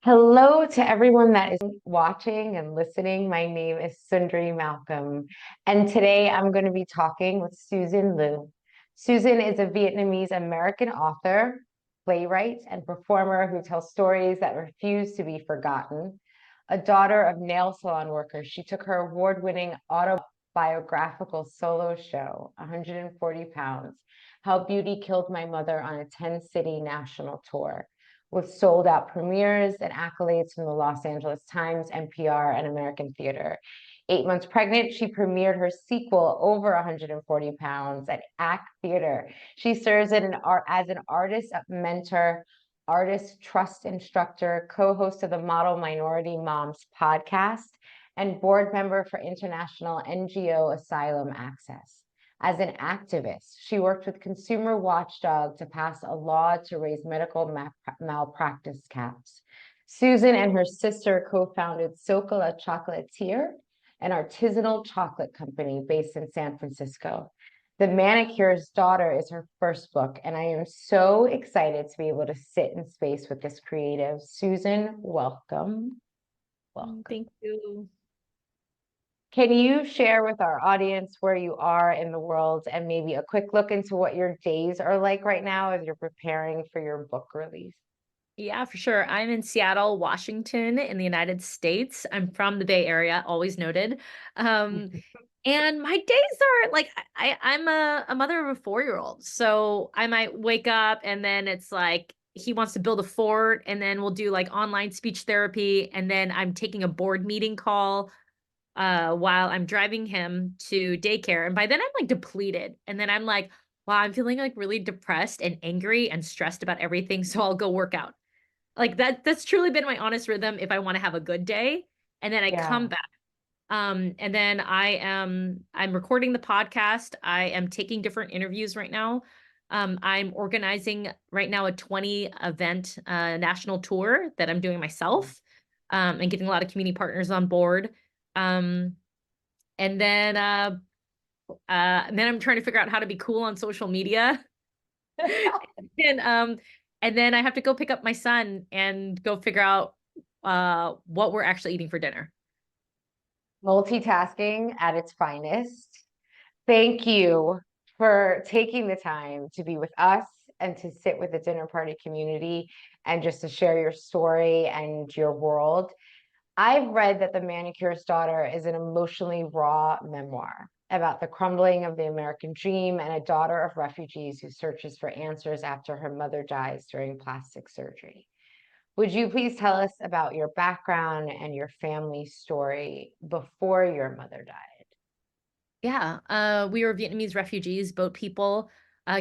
Hello to everyone that is watching and listening. My name is Sundari Malcolm, and today I'm going to be talking with Susan Lieu. Susan is a Vietnamese American author, playwright, and performer who tells stories that refuse to be forgotten. A daughter of nail salon workers, she took her award-winning autobiographical solo show, 140 Pounds, How Beauty Killed My Mother, on a 10-city national tour with sold out premieres and accolades from the Los Angeles Times, NPR, and American Theater. 8 months pregnant, she premiered her sequel, Over 140 Pounds, at ACT Theater. She serves as an artist, mentor, artist trust instructor, co-host of the Model Minority Moms podcast, and board member for International NGO Asylum Access. As an activist, she worked with Consumer Watchdog to pass a law to raise medical malpractice caps. Susan and her sister co-founded Soca La Chocolatier, an artisanal chocolate company based in San Francisco. The Manicurist Daughter is her first book, and I am so excited to be able to sit in space with this creative. Susan, welcome. Welcome. Thank you. Can you share with our audience where you are in the world and maybe a quick look into what your days are like right now as you're preparing for your book release? Yeah, for sure. I'm in Seattle, Washington, in the United States. I'm from the Bay Area, always noted. And my days are like I'm a mother of a 4-year-old. So I might wake up and then it's like he wants to build a fort, and then we'll do like online speech therapy, and then I'm taking a board meeting call while I'm driving him to daycare. And by then I'm like depleted. And then I'm like, wow, I'm feeling like really depressed and angry and stressed about everything. So I'll go work out. Like that's truly been my honest rhythm if I want to have a good day. And then I come Yeah. back. And then I'm recording the podcast. I am taking different interviews right now. I'm organizing right now a 20 event national tour that I'm doing myself, and getting a lot of community partners on board. Um, and then I'm trying to figure out how to be cool on social media. And and then I have to go pick up my son and go figure out what we're actually eating for dinner. Multitasking at its finest. Thank you for taking the time to be with us and to sit with the dinner party community and just to share your story and your world. I've read that The Manicurist Daughter is an emotionally raw memoir about the crumbling of the American dream and a daughter of refugees who searches for answers after her mother dies during plastic surgery. Would you please tell us about your background and your family story before your mother died? Yeah, we were Vietnamese refugees, boat people,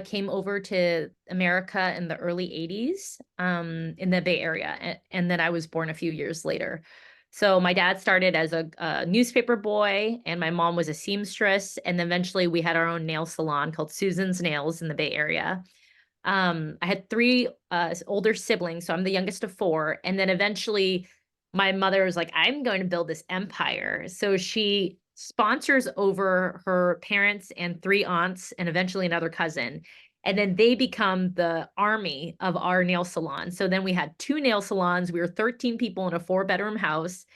came over to America in the early 80s, in the Bay Area. And then I was born a few years later. So my dad started as a newspaper boy, and my mom was a seamstress. And then eventually we had our own nail salon called Susan's Nails in the Bay Area. I had three older siblings, so I'm the youngest of four. And then eventually my mother was like, I'm going to build this empire. So she sponsors over her parents and three aunts and eventually another cousin. And then they become the army of our nail salon. So then we had two nail salons. We were 13 people in a 4-bedroom house.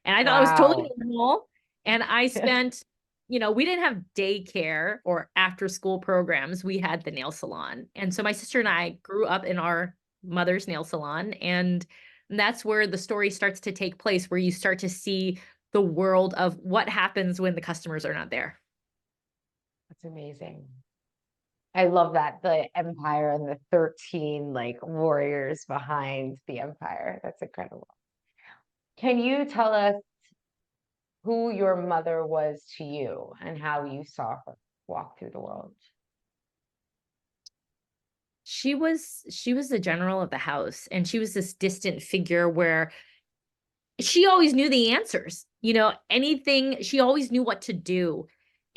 And I thought it was totally Wow. normal. And I spent, we didn't have daycare or after school programs. We had the nail salon. And so my sister and I grew up in our mother's nail salon. And that's where the story starts to take place, where you start to see the world of what happens when the customers are not there. That's amazing. I love that, the empire and the 13 like warriors behind the empire. That's incredible. Can you tell us who your mother was to you and how you saw her walk through the world? She was the general of the house, and she was this distant figure where she always knew the answers. Anything, she always knew what to do.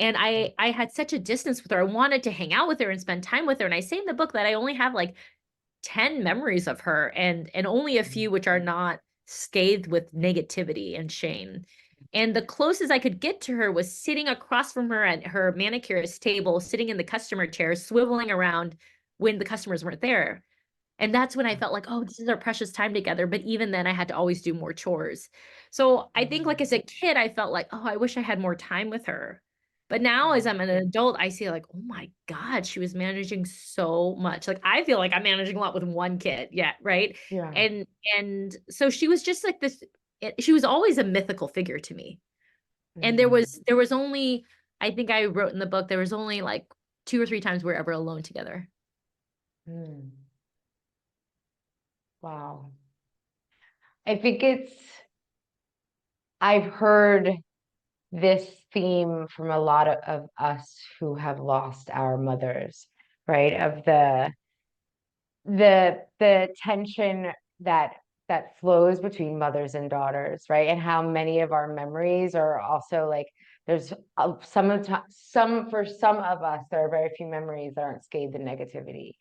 And I had such a distance with her. I wanted to hang out with her and spend time with her. And I say in the book that I only have like 10 memories of her, and only a few which are not scathed with negativity and shame. And the closest I could get to her was sitting across from her at her manicurist table, sitting in the customer chair, swiveling around when the customers weren't there. And that's when I felt like, oh, this is our precious time together. But even then, I had to always do more chores. So I think, like, as a kid, I felt like, oh, I wish I had more time with her. But now, as I'm an adult, I see like, oh my God, she was managing so much. Like, I feel like I'm managing a lot with one kid. Yeah, right. Yeah. And so she was just like this. She was always a mythical figure to me. And Mm, there was only, I think I wrote in the book, there was only like 2 or 3 times we were ever alone together. mm. Wow. I think I've heard this theme from a lot of us who have lost our mothers, right? Of the tension that flows between mothers and daughters, right? And how many of our memories are also like there's some for some of us there are very few memories that aren't scathed in negativity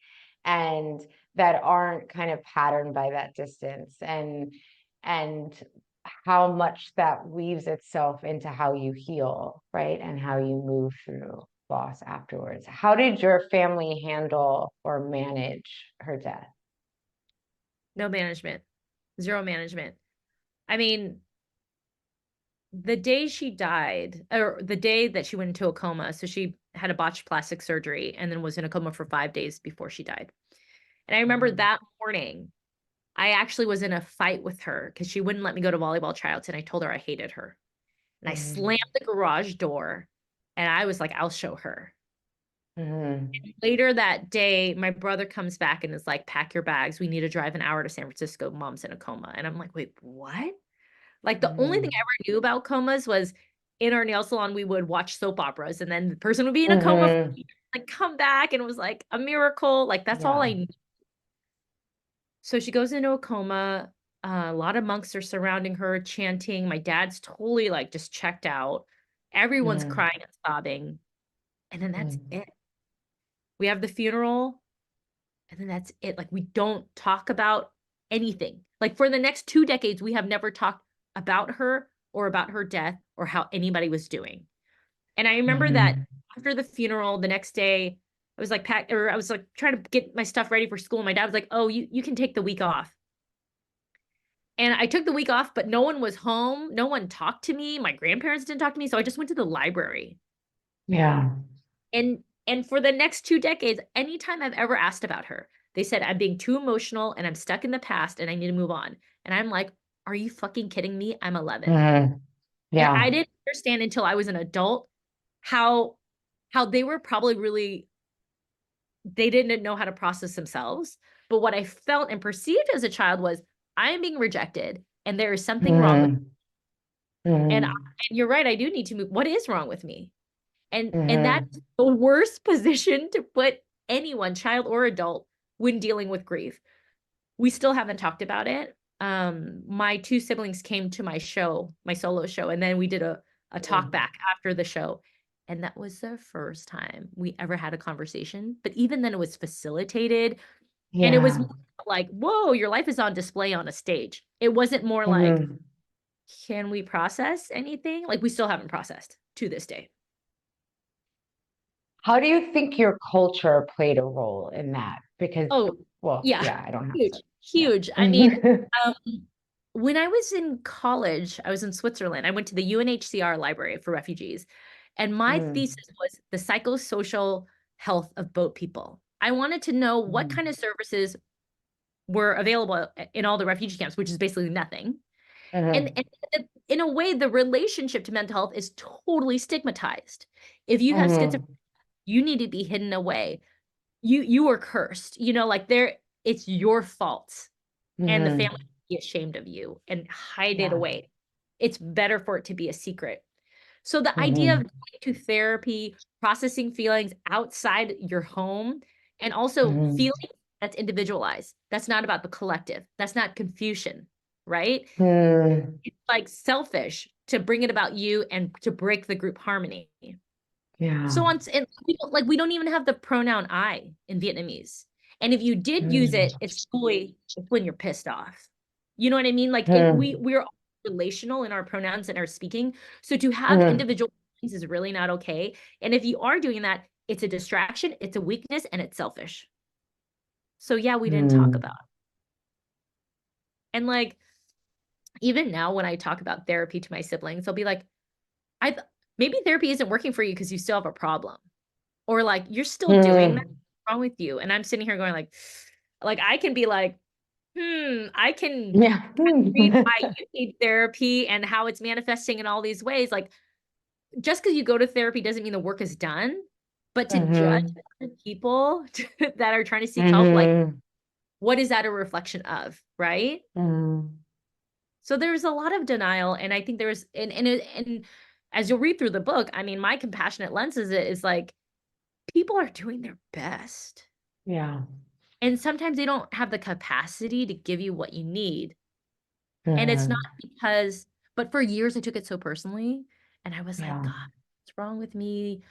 and that aren't kind of patterned by that distance and how much that weaves itself into how you heal, right? And how you move through loss afterwards. How did your family handle or manage her death? No management, zero management. I mean, the day she died, or the day that she went into a coma, so she had a botched plastic surgery and then was in a coma for 5 days before she died. And I remember Mhm. that morning, I actually was in a fight with her because she wouldn't let me go to volleyball tryouts, and I told her I hated her. And I Mhm. slammed the garage door, and I was like, I'll show her. Mhm. Later that day, my brother comes back and is like, pack your bags. We need to drive an hour to San Francisco. Mom's in a coma. And I'm like, wait, what? Like, the only thing I Mhm. ever knew about comas was in our nail salon, we would watch soap operas, and then the person would be in a coma for Mhm. years, like come back, and it was like a miracle. Like, that's all I Yeah. knew. So she goes into a coma. A lot of monks are surrounding her, chanting. My dad's totally like just checked out. Everyone's Mhm. crying and sobbing. And then that's Mhm. it. We have the funeral, and then that's it. Like, we don't talk about anything. Like, for the next 2 decades, we have never talked about her or about her death or how anybody was doing. And I remember that Mhm. after the funeral, the next day, I was like I was like trying to get my stuff ready for school. My dad was like, "Oh, you can take the week off." And I took the week off, but no one was home. No one talked to me. My grandparents didn't talk to me, so I just went to the library. Yeah. And for the next 2 decades, anytime I've ever asked about her, they said I'm being too emotional and I'm stuck in the past and I need to move on. And I'm like, are you fucking kidding me? I'm 11. Mhm. And I Yeah. didn't understand until I was an adult how they were probably really, they didn't know how to process themselves. But what I felt and perceived as a child was, I am being rejected and there is something wrong with, Mhm. and, Mhm. and you're right, I do need to move. What is wrong with me? And that's Mhm. the worst position to put anyone, child or adult, when dealing with grief. We still haven't talked about it. My two siblings came to my show, my solo show, and then we did a talk Mhm. back after the show. And that was the first time we ever had a conversation. But even then, it was facilitated. And it was Yeah. more like, whoa, your life is on display on a stage. It wasn't more like, Mhm. can we process anything? Like, we still haven't processed to this day. How do you think your culture played a role in that? Because, Oh, well, yeah, yeah, I don't have to. huge, Yeah. huge. I mean, um, when I was in college, I was in Switzerland. I went to the UNHCR Library for Refugees, and my Mm, thesis was the psychosocial health of boat people. I wanted to know what mm, kind of services were available in all the refugee camps, which is basically nothing. And, mhm, in a way, the relationship to mental health is totally stigmatized. If you have schizophrenia, mhm, you need to be hidden away. You are cursed. Like, it's your fault, and the family mhm. will be ashamed of you and hide it Yeah. away. It's better for it to be a secret. So the idea of Mhm, going to therapy, processing feelings outside your home, and also mhm, feeling, that's individualized. That's not about the collective. That's not Confucian, right? mm, It's like selfish to bring it about you and to break the group harmony. yeah. So and we don't even have the pronoun I in Vietnamese. And if you did use Mm, it, it's when you're pissed off. You know what I mean? Like, mm, we're all relational in our pronouns and our speaking. So to have mm. individual things is really not okay. And if you are doing that, it's a distraction, it's a weakness, and it's selfish. So yeah, we didn't talk Mm. about it. And like, even now when I talk about therapy to my siblings, they'll be like, I maybe therapy isn't working for you because you still have a problem. Or like, you're still doing that. Mm. What's wrong with you? And I'm sitting here going like I can be like, I can Yeah. read why you need therapy and how it's manifesting in all these ways. Like, just because you go to therapy doesn't mean the work is done. But to judge Hmm. other people that are trying to seek help, like, Hmm. what is that a reflection of, right? Hmm. So there's a lot of denial, and I think there's and as you'll read through the book, I mean, my compassionate lens is like people are doing their best, Yeah. and sometimes they don't have the capacity to give you what you need. And it's not Hmm. because, but for years I took it so personally, and I was like, Yeah. God, what's wrong with me?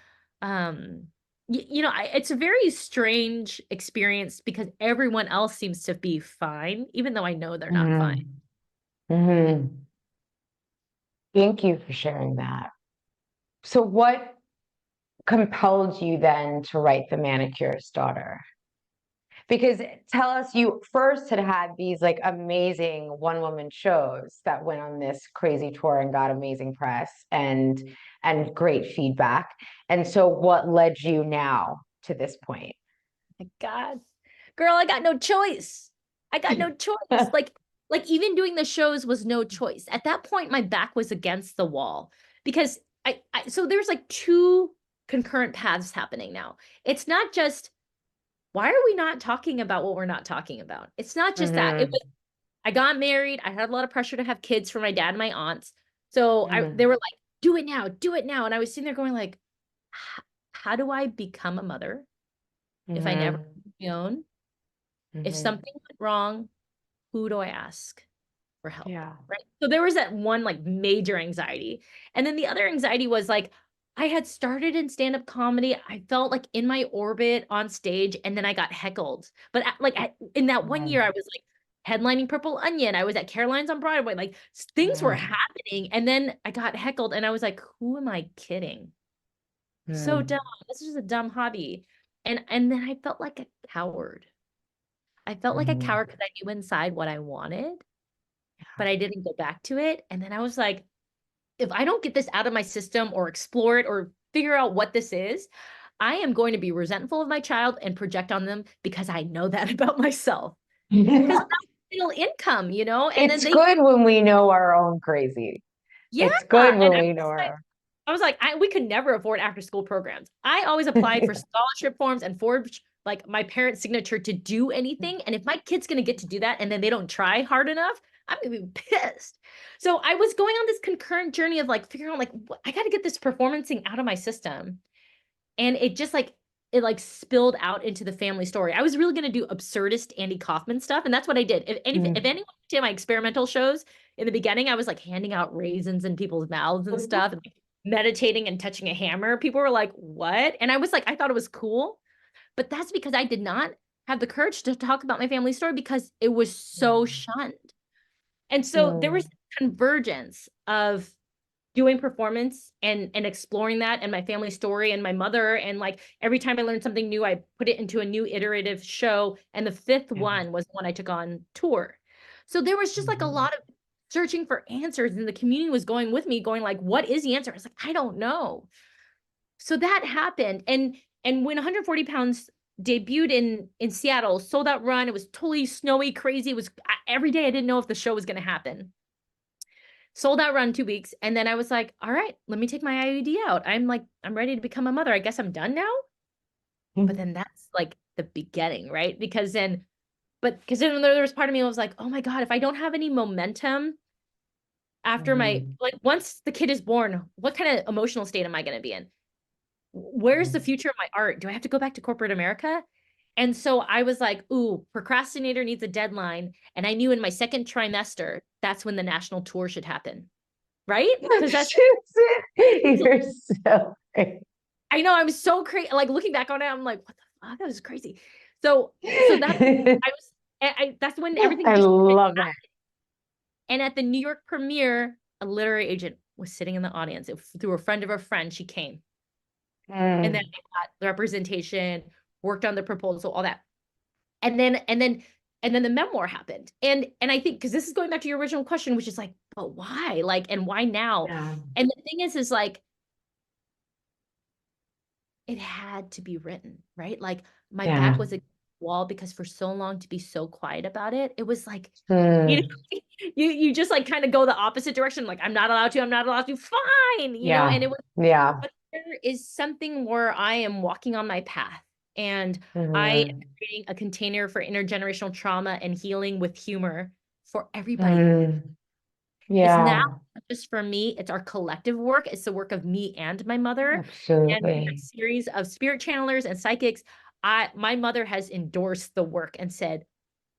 Um, it's a very strange experience because everyone else seems to be fine, even though I know they're not fine. Hmm. Hmm. Thank you for sharing that. So what compelled you then to write The Manicurist Daughter? Because tell us, you first had these like amazing one-woman shows that went on this crazy tour and got amazing press and great feedback. And so what led you now to this point? My God, girl, I got no choice. I got no choice. Like even doing the shows was no choice. At that point, my back was against the wall because so there's like two concurrent paths happening now. It's not just why are we not talking about what we're not talking about? It's not just that. It Hmm. was I got married. I had a lot of pressure to have kids for my dad and my aunts. So they Hmm. were like, do it now, do it now. And I was sitting there going like, how do I become a mother if I never Hmm. my own? If Hmm. something went wrong, who do I ask for help? Yeah. Right. So there was that one like major anxiety. And then the other anxiety was like, I had started in stand-up comedy. I felt like in my orbit on stage, and then I got heckled. But in that one year, I was like headlining Purple Onion. I was at Caroline's on Broadway. Like things were Hmm. happening. And then I got heckled, and I was like, who am I kidding? So dumb. Hmm. This is just a dumb hobby. And then I felt like a coward. I felt like a Hmm. coward because I knew inside what I wanted, but I didn't go back to it. And then I was like, if I don't get this out of my system or explore it or figure out what this is, I am going to be resentful of my child and project on them because I know that about myself. Because Hmm. that's middle income, and then It's good when we know our own crazy. yeah. It's good And when we know our I was like, we could never afford after school programs. I always applied for scholarship forms and forged like my parents' signature to do anything. And if my kid's gonna get to do that and then they don't try hard enough, I'm gonna be pissed. So I was going on this concurrent journey of like figuring out like I got to get this performancing out of my system. And it just like it like spilled out into the family story. I was really gonna do absurdist Andy Kaufman stuff, and that's what I did. If anyone did my experimental shows in the beginning, I was like handing out raisins in people's mouths and stuff, and like, meditating and touching a hammer. People were like, "What?" And I was like, I thought it was cool, but that's because I did not have the courage to talk about my family story because it was so shunned. And so there was Hmm. convergence of doing performance and exploring that and my family story and my mother, and like every time I learned something new I put it into a new iterative show, and the fifth Yeah. one was the one I took on tour. So there was just like a Mhm. lot of searching for answers, and the community was going with me going like, what is the answer? I was like, I don't know. So that happened, and when 140 pounds debuted in Seattle, sold out run, it was totally snowy, crazy. It was every day I didn't know if the show was going to happen. Sold out run 2 weeks. And then I was like, all right, let me take my IUD out. I'm ready to become a mother. I guess I'm done now. But then that's like the beginning, right? Because then there was part of me that was like, oh my God, if I don't have any momentum after Mhm. like once the kid is born, what kind of emotional state am I going to be in? Where's the Mhm. future of my art? Do I have to go back to corporate America? And so I was like, ooh, procrastinator needs a deadline. And I knew in my second trimester, that's when the national tour should happen. Right? Because that's Susan, you're so great. I know I'm so crazy. Like looking back on it, I'm like, what the fuck? That was crazy. So that's when I was. That's when everything I just. love that. And at the New York premiere, a literary agent was sitting in the audience. Through a friend of a friend, she came, and then Mm. I got the representation, worked on the proposal, all that. And then the memoir happened. And I think, because this is going back to your original question, which is like, but why? Like, and why now? Yeah. And the thing is like, it had to be written, right? Like my back Yeah. was a wall because for so long to be so quiet about it, it was like, you know, Mm, you just like kind of go the opposite direction. Like, I'm not allowed to, fine, and yeah. it was, Yeah. but there is something where I am walking on my path and I am Mm, creating a container for intergenerational trauma and healing with humor for everybody. mm, It's now yeah. not just for me, it's our collective work. It's the work of me and my mother. And we have a Absolutely. series of spirit channelers and psychics. My mother has endorsed the work and said,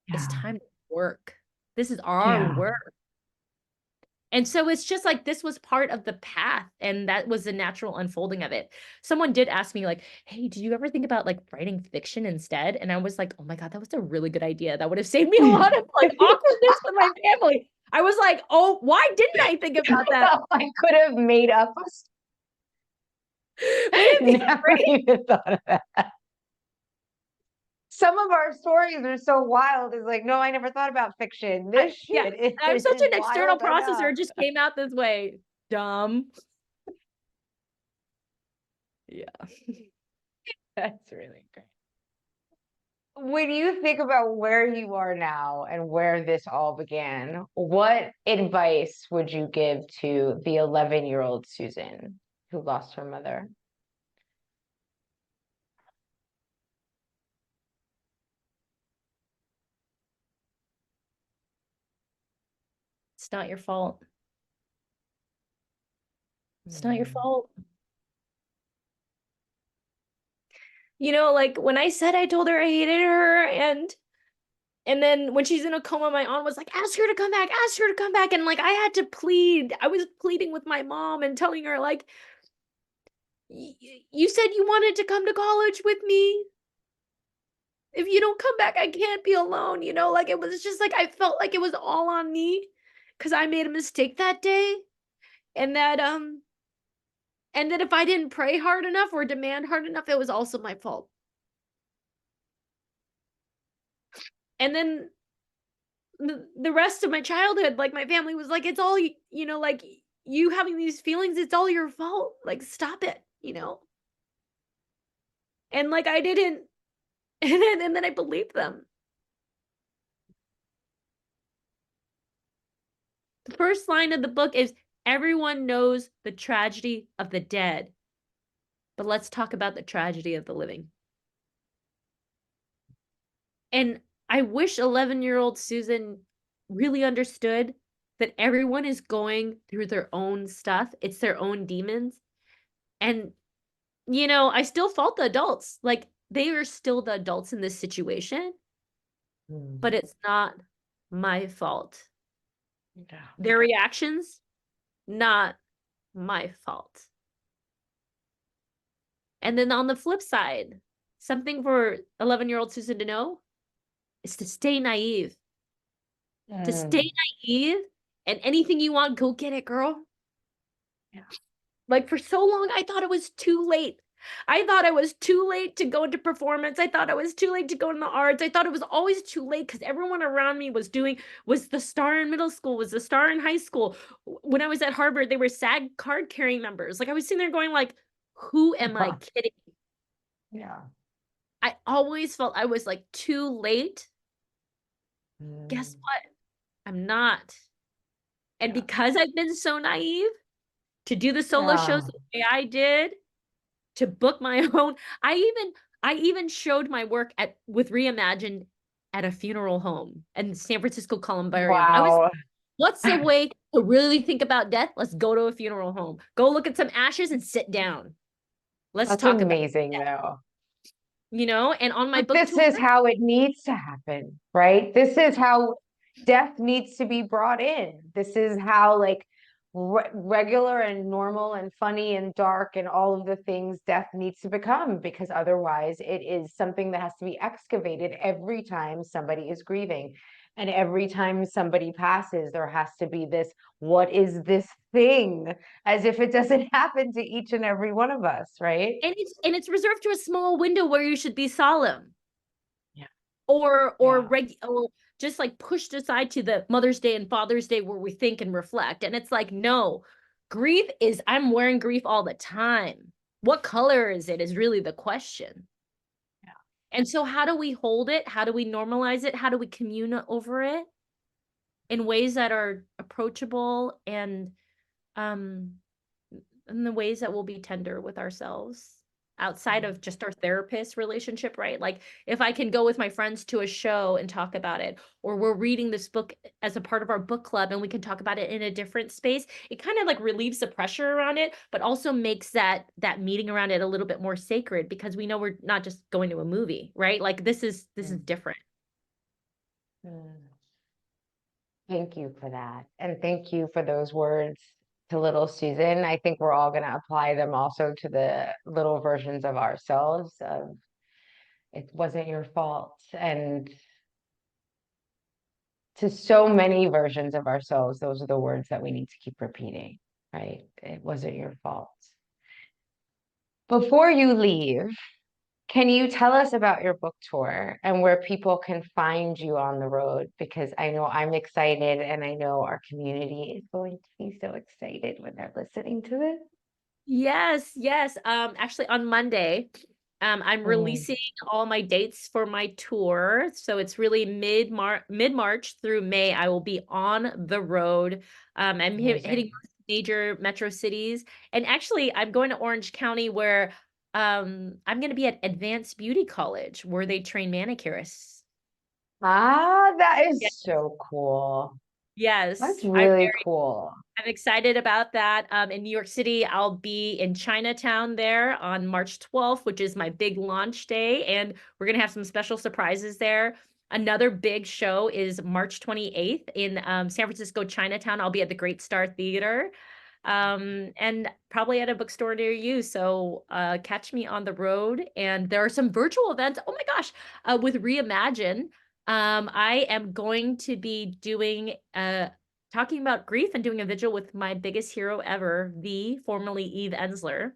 it's Yeah. time to work. This is our Yeah. work. And so it's just like this was part of the path, and that was the natural unfolding of it. Someone did ask me, like, hey, did you ever think about like writing fiction instead? And I was like, oh my God, that was a really good idea. That would have saved me a lot of like awkwardness with my family. I was like, oh, why didn't I think about that? I could have made up a Wouldn't it be never great? even thought of that. Some of our stories are so wild. It's like, no, I never thought about fiction. This Yeah, shit I'm such is an external wild processor. enough. It just came out this way. Dumb. Yeah. That's really great. When you think about where you are now and where this all began, what advice would you give to the 11-year-old Susan who lost her mother? It's not your fault. It's not your Mm. fault. Like when I said I told her I hated her, and then when she's in a coma, my aunt was like, ask her to come back, ask her to come back. And like I had to plead. I was pleading with my mom and telling her, like, you said you wanted to come to college with me. If you don't come back, I can't be alone. Like it was just like I felt like it was all on me because I made a mistake that day. And that if I didn't pray hard enough or demand hard enough, it was also my fault. And then the rest of my childhood, like my family was like, it's all like you having these feelings, it's all your fault. Like, stop it. And like I didn't, and then I believed them. The first line of the book is, everyone knows the tragedy of the dead, but let's talk about the tragedy of the living. And I wish 11-year-old Susan really understood that everyone is going through their own stuff. It's their own demons. And, I still fault the adults. Like, they are still the adults in this situation, but Mm. it's not my fault. Yeah. Their reactions, not my fault. And then on the flip side, something for 11-year-old Susan to know is to stay naive. To stay Mm. naive, and anything you want, go get it, girl. Yeah. Like for so long, I thought it was too late. I thought I was too late to go into performance. I thought I was too late to go in the arts. I thought it was always too late because everyone around me was the star in middle school, was the star in high school. When I was at Harvard, they were SAG card carrying members. Like I was sitting there going like, who am I kidding? Yeah. I always felt I was like too late. Guess Mm. what? I'm not. And Yeah. because I've been so naive to do the solo shows Yeah. the way I did, to book my own, I even showed my work at with Reimagined at a funeral home and San Francisco Columbarium. Wow. What's the way to really think about death? Let's go to a funeral home. Go look at some ashes and sit down. Let's That's talk about amazing, death, though. and on my But book this tour, is how it needs to happen, right? This is how death needs to be brought in. This is how, like, regular and normal and funny and dark and all of the things death needs to become, because otherwise it is something that has to be excavated every time somebody is grieving. And every time somebody passes, there has to be this, what is this thing? As if it doesn't happen to each and every one of us, right? and it's reserved to a small window where you should be solemn. Yeah. or Yeah. reg or just like pushed aside to the Mother's Day and Father's Day where we think and reflect. And it's like, no, grief is, I'm wearing grief all the time. What color is really the question. Yeah. And so how do we hold it? How do we normalize it? How do we commune over it in ways that are approachable and um in the ways that will be tender with ourselves outside of just our therapist relationship, right? Like if I can go with my friends to a show and talk about it, or we're reading this book as a part of our book club and we can talk about it in a different space, it kind of like relieves the pressure around it, but also makes that meeting around it a little bit more sacred because we know we're not just going to a movie, right? Like this is Mm. different. Mm. Thank you for that. And thank you for those words to little Susan. I think we're all going to apply them also to the little versions of ourselves of it wasn't your fault. And to so many versions of ourselves, those are the words that we need to keep repeating, right? It wasn't your fault. Before you leave, can you tell us about your book tour and where people can find you on the road? Because I know I'm excited and I know our community is going to be so excited when they're listening to this. Yes, yes. Actually on Monday, I'm Mm, releasing all my dates for my tour. So it's really mid-March through May. I will be on the road. I'm hitting amazing. most major metro cities. And actually, I'm going to Orange County where I'm going to be at Advanced Beauty College where they train manicurists. Ah, that Yeah. is so cool. That's Yes, really cool. I'm excited about that. In New York City, I'll be in Chinatown there on March 12th, which is my big launch day, and we're gonna have some special surprises there. Another big show is March 28th in San Francisco, Chinatown. I'll be at the Great Star Theater, and probably at a bookstore near you. So catch me on the road. And there are some virtual events. Oh my gosh, with Reimagine. I am going to be doing talking about grief and doing a vigil with my biggest hero ever, the formerly Eve Ensler.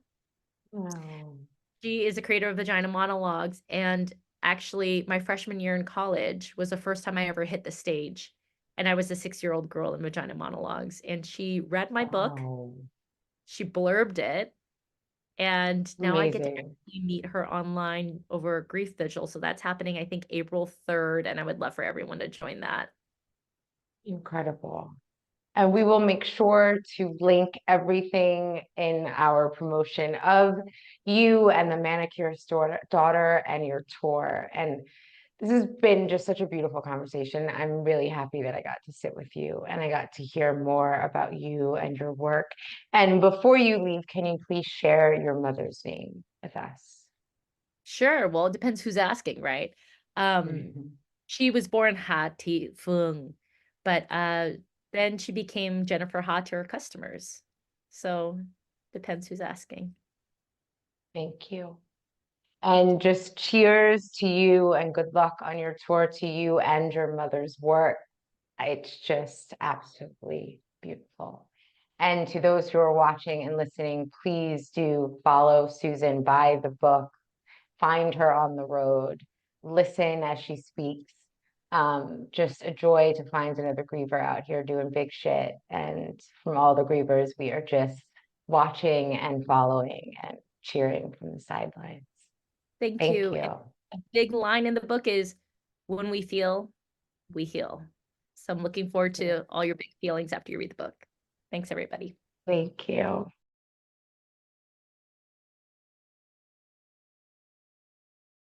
Wow. She is a creator of Vagina Monologues. And actually, my freshman year in college was the first time I ever hit the stage. And I was a 6-year-old girl in Vagina Monologues. And she read my book, Wow. she blurbed it. And now I get to Amazing. actually meet her online over a grief vigil. So that's happening, I think, April 3rd. And I would love for everyone to join that. Incredible. And we will make sure to link everything in our promotion of you and the Manicurist daughter and your tour. And this has been just such a beautiful conversation. I'm really happy that I got to sit with you and I got to hear more about you and your work. And before you leave, can you please share your mother's name with us? Sure. Well, it depends who's asking, right? Um, Mhm. she was born Ha Ti Fung, but then she became Jennifer Ha to her customers. So depends who's asking. Thank you. Thank And you. just cheers to you and good luck on your tour to you and your mother's work. It's just absolutely beautiful. And to those who are watching and listening, please do follow Susan, buy the book, find her on the road, listen as she speaks. Just a joy to find another griever out here doing big shit. And from all the grievers, we are just watching and following and cheering from the sidelines. Thank Thank you. you. And a big line in the book is when we feel, we heal. So I'm looking forward Yeah. to all your big feelings after you read the book. Thanks, everybody. Thank you.